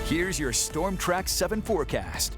Here's your Storm Track 7 forecast.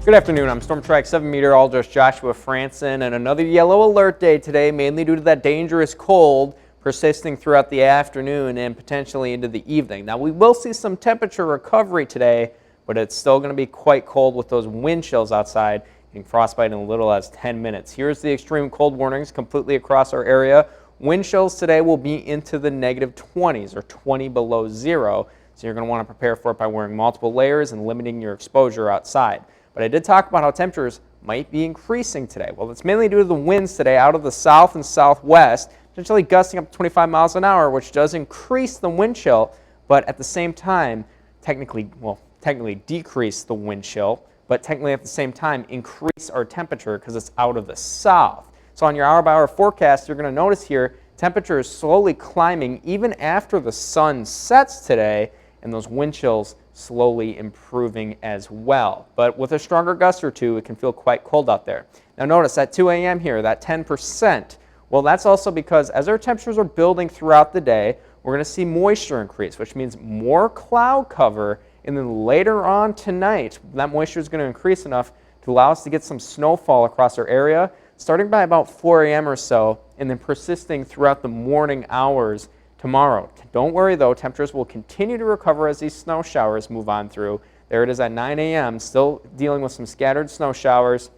Good afternoon, I'm Storm Track 7 meteorologist Joshua Franson, and another yellow alert day today, mainly due to that dangerous cold persisting throughout the afternoon and potentially into the evening. Now, we will see some temperature recovery today, but it's still going to be quite cold with those wind chills outside, getting frostbite in as little as 10 minutes. Here's the extreme cold warnings completely across our area. Wind chills today will be into the negative 20s or 20 below zero, so you're going to want to prepare for it by wearing multiple layers and limiting your exposure outside. But I did talk about how temperatures might be increasing today. Well, it's mainly due to the winds today out of the south and southwest, potentially gusting up to 25 miles an hour, which does increase the wind chill, but at the same time, technically decrease the wind chill, but technically at the same time increase our temperature because it's out of the south. So on your hour-by-hour forecast, you're going to notice here temperature is slowly climbing even after the sun sets today, and those wind chills slowly improving as well. But with a stronger gust or two, it can feel quite cold out there. Now notice at 2 a.m. here, that 10%, well, that's also because as our temperatures are building throughout the day, we're going to see moisture increase, which means more cloud cover, and then later on tonight, that moisture is going to increase enough to allow us to get some snowfall across our area, starting by about 4 a.m. or so, and then persisting throughout the morning hours tomorrow. Don't worry though, temperatures will continue to recover as these snow showers move on through. There it is at 9 a.m., still dealing with some scattered snow showers,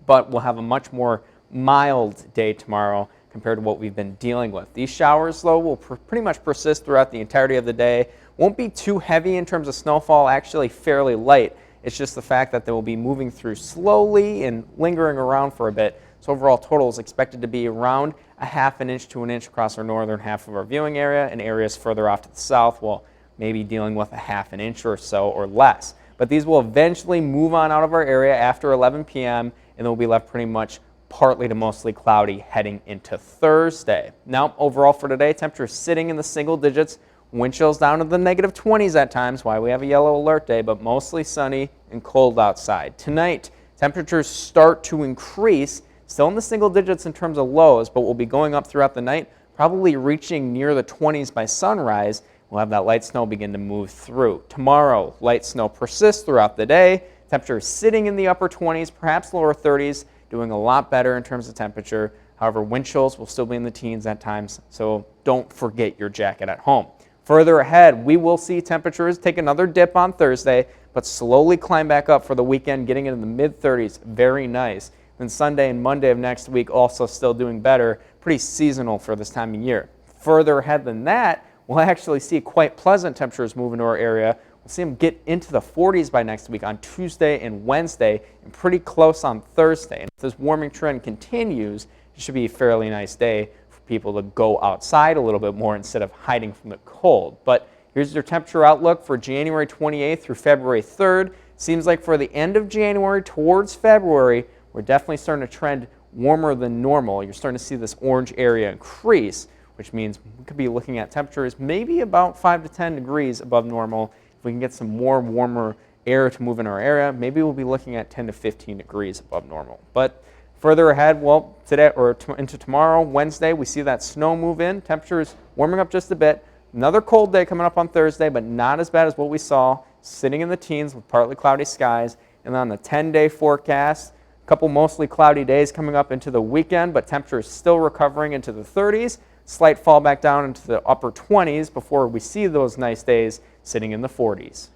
but we'll have a much more mild day tomorrow compared to what we've been dealing with. These showers though will pretty much persist throughout the entirety of the day. Won't be too heavy in terms of snowfall, actually fairly light. It's just the fact that they will be moving through slowly and lingering around for a bit. So overall total is expected to be around a half an inch to an inch across our northern half of our viewing area, and areas further off to the south will maybe dealing with a half an inch or so or less. But these will eventually move on out of our area after 11 p.m. and they'll be left pretty much partly to mostly cloudy heading into Thursday. Now overall for today, temperatures sitting in the single digits, wind chills down to the negative 20s at times, why we have a yellow alert day, but mostly sunny and cold outside. Tonight, temperatures start to increase, still in the single digits in terms of lows, but we'll be going up throughout the night, probably reaching near the 20s by sunrise. We'll have that light snow begin to move through. Tomorrow, light snow persists throughout the day. Temperature sitting in the upper 20s, perhaps lower 30s, doing a lot better in terms of temperature. However, wind chills will still be in the teens at times, so don't forget your jacket at home. Further ahead, we will see temperatures take another dip on Thursday, but slowly climb back up for the weekend, getting into the mid-30s. Very nice. Then Sunday and Monday of next week also still doing better, pretty seasonal for this time of year. Further ahead than that, we'll actually see quite pleasant temperatures move into our area. We'll see them get into the 40s by next week on Tuesday and Wednesday, and pretty close on Thursday. And if this warming trend continues, it should be a fairly nice day for people to go outside a little bit more instead of hiding from the cold. But here's your temperature outlook for January 28th through February 3rd. Seems like for the end of January towards February, we're definitely starting to trend warmer than normal. You're starting to see this orange area increase, which means we could be looking at temperatures maybe about 5 to 10 degrees above normal. If we can get some more warmer air to move in our area, maybe we'll be looking at 10 to 15 degrees above normal. But further ahead, well, today or into tomorrow, Wednesday, we see that snow move in. Temperatures warming up just a bit. Another cold day coming up on Thursday, but not as bad as what we saw, sitting in the teens with partly cloudy skies. And on the 10-day forecast, a couple mostly cloudy days coming up into the weekend, but temperatures still recovering into the 30s. Slight fall back down into the upper 20s before we see those nice days sitting in the 40s.